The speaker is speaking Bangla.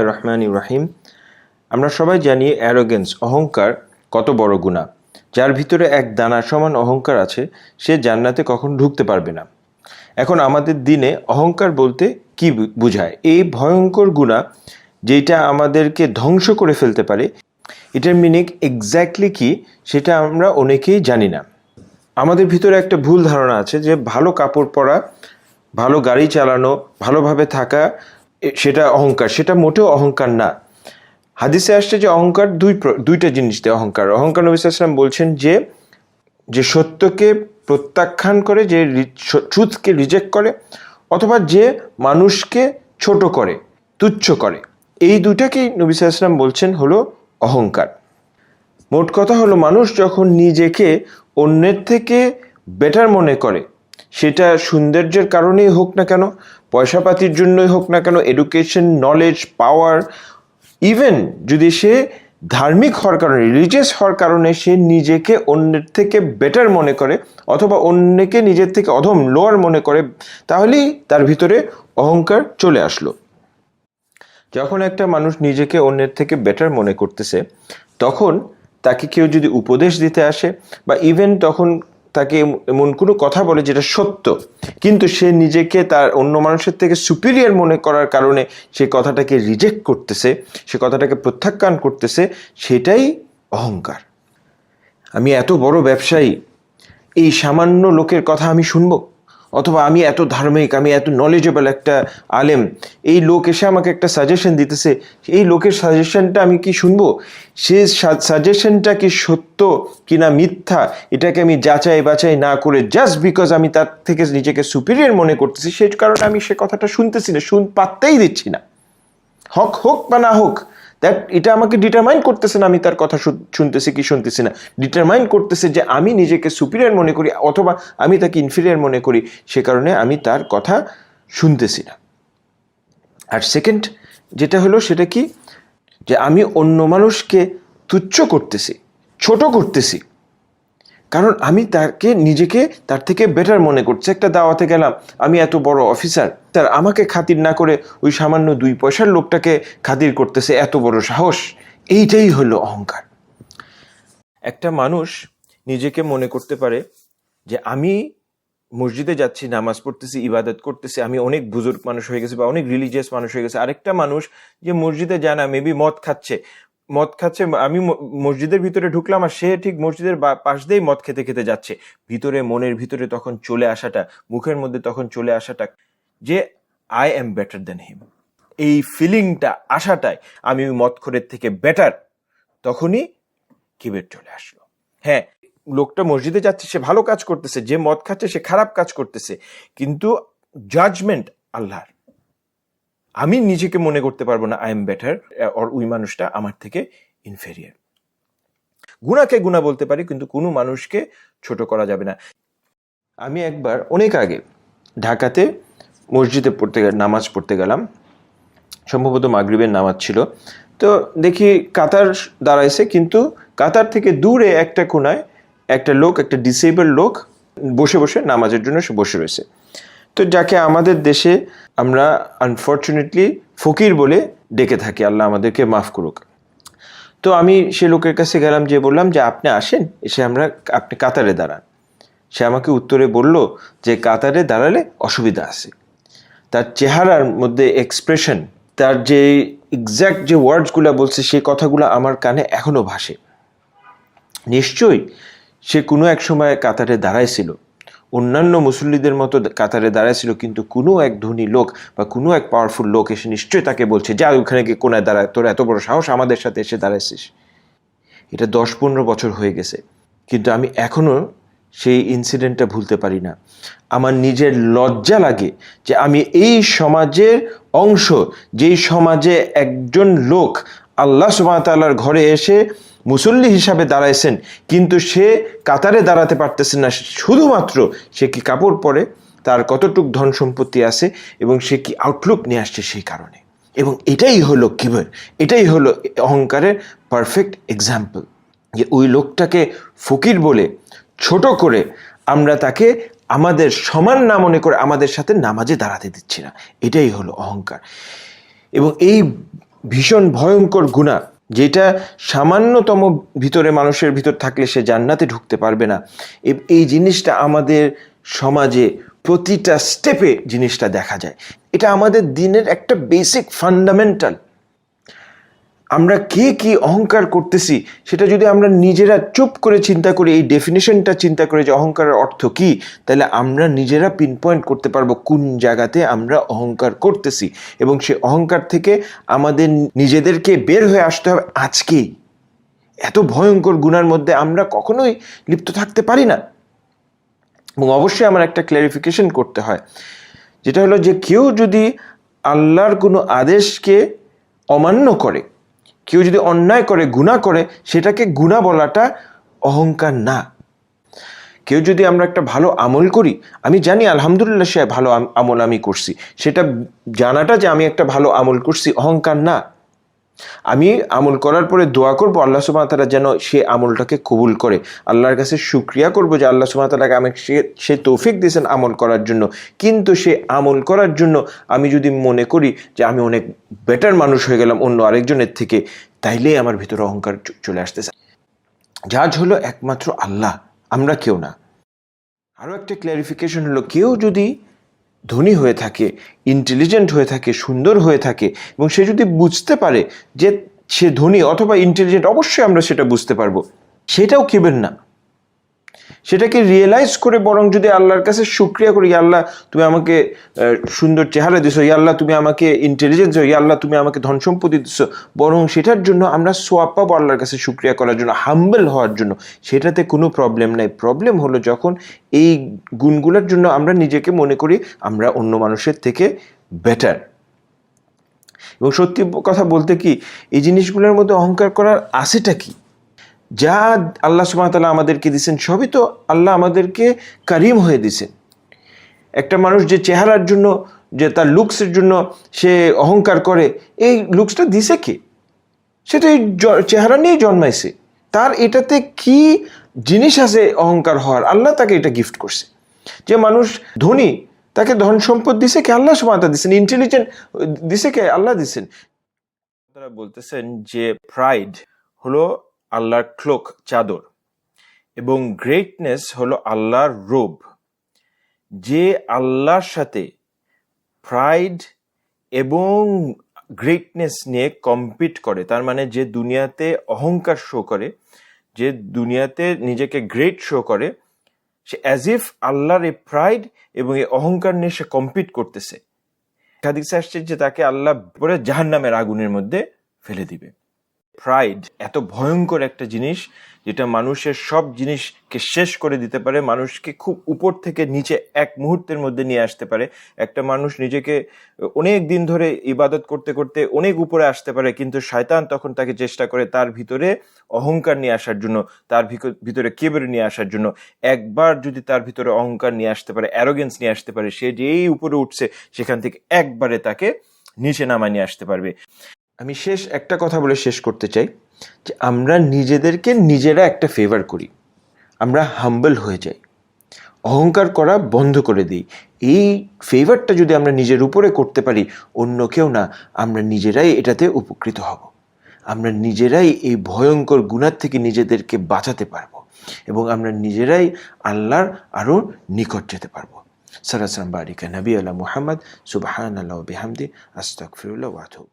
রহমানির রহিম। আমরা সবাই জানি অ্যারোগেন্স, অহংকার কত বড় গুনাহ। যার ভিতরে এক দানা সমান অহংকার আছে সে জান্নাতে কখন ঢুকতে পারবে না। এখন আমাদের দিনে অহংকার বলতে কি বোঝায়? এই ভয়ঙ্কর গুনাহ যেটা আমাদেরকে ধ্বংস করে ফেলতে পারে, এটার মিনিং এক্স্যাক্টলি কি সেটা আমরা অনেকেই জানি না। আমাদের ভিতরে একটা ভুল ধারণা আছে যে ভালো কাপড় পরা, ভালো গাড়ি চালানো, ভালোভাবে থাকা সেটা অহংকার। সেটা মোটেও অহংকার না। হাদিসে আসছে যে অহংকার দুইটা জিনিস দিয়ে অহংকার। নবী সাল্লাল্লাহু আলাইহি ওয়াসাল্লাম বলছেন যে সত্যকে প্রত্যাখ্যান করে, যে ট্রুথকে রিজেক্ট করে, অথবা যে মানুষকে ছোট করে, তুচ্ছ করে। এই দুইটাকেই নবী সাল্লাল্লাহু আলাইহি ওয়াসাল্লাম বলছেন হলো অহংকার। মোট কথা হলো, মানুষ যখন নিজেকে অন্যের থেকে বেটার মনে করে, সেটা সৌন্দর্যের কারণেই হোক না কেন, পয়সাপাতির জন্যই হোক না কেন, এডুকেশন, নলেজ, পাওয়ার, ইভেন যদি সে ধার্মিক হওয়ার কারণে, রিলিজিয়াস হওয়ার কারণে সে নিজেকে অন্যের থেকে বেটার মনে করে, অথবা অন্যকে নিজের থেকে অধম, লোয়ার মনে করে, তাহলেই তার ভিতরে অহংকার চলে আসলো। যখন একটা মানুষ নিজেকে অন্যের থেকে বেটার মনে করতেছে, তখন তাকে কেউ যদি উপদেশ দিতে আসে, বা ইভেন তখন তাকে এমন কোনো কথা বলে যেটা সত্য, কিন্তু সে নিজেকে তার অন্য মানুষের থেকে সুপিরিয়র মনে করার কারণে সে কথাটাকে রিজেক্ট করতেছে, সে কথাটাকে প্রত্যাখ্যান করতেছে, সেটাই অহংকার। আমি এত বড় ব্যবসায়ী, এই সামান্য লোকের কথা আমি শুনবো? অথবা আমি এত ধার্মিক, আমি এত নলেজেবল একটা আলেম, এই লোক এসে আমাকে একটা সাজেশন দিতেছে, এই লোকের সাজেশনটা আমি কি শুনবো? সে সাজেশনটা কি সত্য কিনা মিথ্যা, এটাকে আমি যাচাই বাছাই না করে জাস্ট বিকজ আমি তার থেকে নিজেকে সুপিরিয়র মনে করতেছি, সেই কারণে আমি সে কথাটা শুনতেছি না, পাত্তাই দিচ্ছি না। হক হোক বা না হোক, এটা আমাকে ডিটারমাইন করতেছে না আমি তার কথা শুনতেছি কি শুনতেছি না। ডিটারমাইন করতেছে যে আমি নিজেকে সুপিরিয়র মনে করি, অথবা আমি তাকে ইনফিরিয়র মনে করি, সে কারণে আমি তার কথা শুনতেছি না। আর সেকেন্ড যেটা হলো, সেটা কি, যে আমি অন্য মানুষকে তুচ্ছ করতেছি, ছোট করতেছি, কারণ আমি তাকে নিজেকে তার থেকে বেটার মনে করছি। একটা দাওয়াতে গেলাম, আমি এত বড় অফিসার, তার আমাকে খাতির না করে ওই সামান্য 2 পয়সার লোকটাকে খাতির করতেছে, এত বড় সাহস। এইটাই হলো অহংকার। একটা মানুষ নিজেকে মনে করতে পারে যে আমি মসজিদে যাচ্ছি, নামাজ পড়তেছি, ইবাদত করতেছি, আমি অনেক বুজুর্গ মানুষ হয়ে গেছি বা অনেক রিলিজিয়াস মানুষ হয়ে গেছে। আরেকটা মানুষ যে মসজিদে যায় না, মেবি মদ খাচ্ছে, আমি মসজিদের ভিতরে ঢুকলাম আর সে ঠিক মসজিদের পাশ দিয়েই মদ খেতে খেতে যাচ্ছে। ভিতরে, মনের ভিতরে তখন চলে আসাটা, মুখের মধ্যে তখন চলে আসাটা যে আই এম বেটার দেন হিম, এই ফিলিংটা আসাটাই আমি মদখোরের থেকে বেটার, তখনই কিবের চলে আসলো। হ্যাঁ, লোকটা মসজিদে যাচ্ছে, সে ভালো কাজ করতেছে, যে মদ খাচ্ছে সে খারাপ কাজ করতেছে, কিন্তু জাজমেন্ট আল্লাহর। আমি নিজেকে মনে করতে পারবো না আই এম বেটার, আর ওই মানুষটা আমার থেকে ইনফেরিয়ার। গুনাহকে গুনাহ বলতে পারি, কিন্তু কোনো মানুষকে ছোট করা যাবে না। আমি একবার অনেক আগে ঢাকাতে মসজিদে নামাজ পড়তে গেলাম, সম্ভবত মাগরিবের নামাজ ছিল। তো দেখি কাতার দাঁড়াইছে, কিন্তু কাতার থেকে দূরে একটা কোনায় একটা লোক, একটা ডিসেবল লোক বসে বসে নামাজের জন্য সে বসে রয়েছে। তো যাকে আমাদের দেশে আমরা আনফর্চুনেটলি ফকির বলে ডেকে থাকি, আল্লাহ আমাদেরকে মাফ করুক। তো আমি সে লোকের কাছে গেলাম, যে বললাম যে আপনি আসেন, এসে আপনি কাতারে দাঁড়ান। সে আমাকে উত্তরে বলল যে কাতারে দাঁড়ালে অসুবিধা আছে। তার চেহারার মধ্যে এক্সপ্রেশন, তার যে এক্স্যাক্ট যে ওয়ার্ডসগুলো বলছে, সেই কথাগুলো আমার কানে এখনো ভাসে। নিশ্চয়ই সে কোনো এক সময় কাতারে দাঁড়াইছিল, অন্যান্য মুসল্লিদের মতো কাতারে দাঁড়াইছিল, কিন্তু কোনো এক ধনী লোক বা কোনো এক পাওয়ারফুল লোক এসে নিশ্চয়ই তাকে বলছে, যা ওখানে গিয়ে কোনায় দাঁড়ায়, তোর এত বড় সাহস আমাদের সাথে এসে দাঁড়াইছিস। এটা 10-15 বছর হয়ে গেছে, কিন্তু আমি এখনো সেই ইনসিডেন্টটা ভুলতে পারি না। আমার নিজের লজ্জা লাগে যে আমি এই সমাজের অংশ, যেই সমাজে একজন লোক আল্লাহ সুবহানাহু ওয়া তাআলার ঘরে এসে মুসল্লি হিসাবে দাঁড়াইছেন, কিন্তু সে কাতারে দাঁড়াতে পারতেছে না। শুধুমাত্র সে কি কাপড় পরে, তার কতটুক ধন সম্পত্তি আছে, এবং সে কি আউটলুক নিয়ে আসছে সেই কারণে। এবং এটাই হলো কিবর, এটাই হলো অহংকারের পারফেক্ট এক্সাম্পল। যে ওই লোকটাকে ফকির বলে ছোট করে আমরা তাকে আমাদের সমান না মনে করে আমাদের সাথে নামাজে দাঁড়াতে দিচ্ছি না, এটাই হলো অহংকার। এবং এই ভীষণ ভয়ঙ্কর গুনাহ, যেটা সামান্যতম ভিতরে মানুষের ভিতর থাকলে সে জান্নাতে ঢুকতে পারবে না। এই জিনিসটা আমাদের সমাজে প্রতিটা স্টেপে জিনিসটা দেখা যায়। এটা আমাদের দিনের একটা বেসিক ফান্ডামেন্টাল। আমরা কে কি অহংকার করতেছি সেটা যদি আমরা নিজেরা চুপ করে চিন্তা করি, এই ডেফিনেশনটা চিন্তা করে যে অহংকারের অর্থ কি, তাহলে আমরা নিজেরা পিনপয়েন্ট করতে পারবো কোন জায়গাতে আমরা অহংকার করতেছি, এবং সে অহংকার থেকে আমাদের নিজেদেরকে বের হয়ে আসতে হবে আজকেই। এত ভয়ঙ্কর গুনার মধ্যে আমরা কখনোই লিপ্ত থাকতে পারি না। এবং অবশ্যই আমার একটা ক্ল্যারিফিকেশন করতে হয়, যেটা হলো যে কেউ যদি আল্লাহর কোনো আদেশকে অমান্য করে, কেউ যদি অন্যায় করে, গুনাহ করে, সেটাকে গুনাহ বলাটা অহংকার না। কেউ যদি আমরা একটা ভালো আমল করি, আমি জানি আলহামদুলিল্লাহ সে ভালো আমল আমি করছি, সেটা জানাটা যে আমি একটা ভালো আমল করছি অহংকার না। আমি আমল করার পরে দোয়া করব আল্লাহ সুবহানাহু ওয়া তাআলা যেন সে আমলটাকে কবুল করে, আল্লাহর কাছে শুকরিয়া করব যে আল্লাহ সুবহানাহু ওয়া তাআলাকে আমাকে সে তৌফিক দিয়েছেন আমল করার জন্য। কিন্তু সে আমল করার জন্য আমি যদি মনে করি যে আমি অনেক বেটার মানুষ হয়ে গেলাম অন্য আরেকজনের থেকে, তাইলেই আমার ভিতরে অহংকার চলে আসতেছে। জাজ হলো একমাত্র আল্লাহ, আমরা কেউ না। আরও একটা ক্ল্যারিফিকেশন হলো, কেউ যদি ধনী হয়ে থাকে, ইন্টেলিজেন্ট হয়ে থাকে, সুন্দর হয়ে থাকে, এবং সে যদি বুঝতে পারে যে সে ধনী অথবা ইন্টেলিজেন্ট, অবশ্যই আমরা সেটা বুঝতে পারবো, সেটাও কিবর না। সেটাকে রিয়েলাইজ করে বরং যদি আল্লাহর কাছে শুকরিয়া করি, ইয়া আল্লাহ তুমি আমাকে সুন্দর চেহারা দিছো, ইয়া আল্লাহ তুমি আমাকে ইন্টেলিজেন্স দিছো, ইয়া আল্লাহ তুমি আমাকে ধন সম্পত্তি দিছো, বরং সেটার জন্য আমরা সোয়াব পাবো আল্লাহর কাছে শুকরিয়া করার জন্য, হাম্বল হওয়ার জন্য, সেটাতে কোনো প্রবলেম নাই। প্রবলেম হলো যখন এই গুণগুলোর জন্য আমরা নিজেকে মনে করি আমরা অন্য মানুষের থেকে বেটার। এবং সত্যি কথা বলতে কি, এই জিনিসগুলোর মধ্যে অহংকার করার আছেটা কি? যা আল্লাহ সুবহানাহু ওয়া তাআলা আমাদেরকে দিয়েছেন সবই তো আল্লাহ আমাদেরকে কারিম হয়ে দিয়েছেন। একটা মানুষ যে চেহারার জন্য, যে তার লুকসের জন্য সে অহংকার করে, এই লুকসটা দিছে কে? সেটা এই চেহারা নিয়েই জন্মাইছে। তার এটাতে কি জিনিস আছে অহংকার হওয়ার? আল্লাহ তাকে এটা গিফট করছে। যে মানুষ ধনী, তাকে ধন সম্পদ দিছে কে? আল্লাহ সুবহানাহু ওয়া তাআলা দিয়েছেন। ইন্টেলিজেন্ট দিছে কে? আল্লাহ দিয়েছেন। তারা বলতেছেন যে প্রাইড হলো আল্লাহর ক্লোক, চাদর, এবং গ্রেটনেস হলো আল্লাহর রোব। যে আল্লাহর সাথে প্রাইড এবং গ্রেটনেস নিয়ে কম্পিট করে, তার মানে যে দুনিয়াতে অহংকার শো করে, যে দুনিয়াতে নিজেকে গ্রেট শো করে, সে অ্যাজ ইফ আল্লাহর এই প্রাইড এবং এই অহংকার নিয়ে সে কম্পিট করতেছে। হাদিসে আসছে যে তাকে আল্লাহ পরে জাহান্নামের আগুনের মধ্যে ফেলে দিবে। প্রাইড এত ভয়ঙ্কর একটা জিনিস, যেটা মানুষের সব জিনিসকে শেষ করে দিতে পারে, মানুষকে খুব উপর থেকে নিচে এক মুহূর্তের মধ্যে নিয়ে আসতে পারে। একটা মানুষ নিজেকে অনেক দিন ধরে ইবাদত করতে করতে অনেক উপরে আসতে পারে, কিন্তু শয়তান তখন তাকে চেষ্টা করে তার ভিতরে অহংকার নিয়ে আসার জন্য, তার ভিতরে কিবর নিয়ে আসার জন্য। একবার যদি তার ভিতরে অহংকার নিয়ে আসতে পারে, অ্যারোগেন্স নিয়ে আসতে পারে, সে যেই উপরে উঠছে সেখান থেকে একবারে তাকে নিচে নামায় নিয়ে আসতে পারবে। আমি একটা কথা বলে শেষ করতে চাই, যে আমরা নিজেদেরকে নিজেরা একটা ফেভার করি, আমরা হাম্বল হয়ে যাই, অহংকার করা বন্ধ করে দিই। এই ফেভারটা যদি আমরা নিজের উপরে করতে পারি, অন্য কেউ না, আমরা নিজেরাই এটাতে উপকৃত হব। আমরা নিজেরাই এই ভয়ঙ্কর গুনাহ থেকে নিজেদেরকে বাঁচাতে পারবো, এবং আমরা নিজেরাই আল্লাহর আরও নিকট যেতে পারবো। সাল্লাল্লাহু আলাইহি ওয়া সাল্লাম বারিকা নবী আলা মুহাম্মদ সুবহানাল্লাহি ওয়া বিহামদি আস্তাগফিরুল্লাহ ওয়া আতুবু।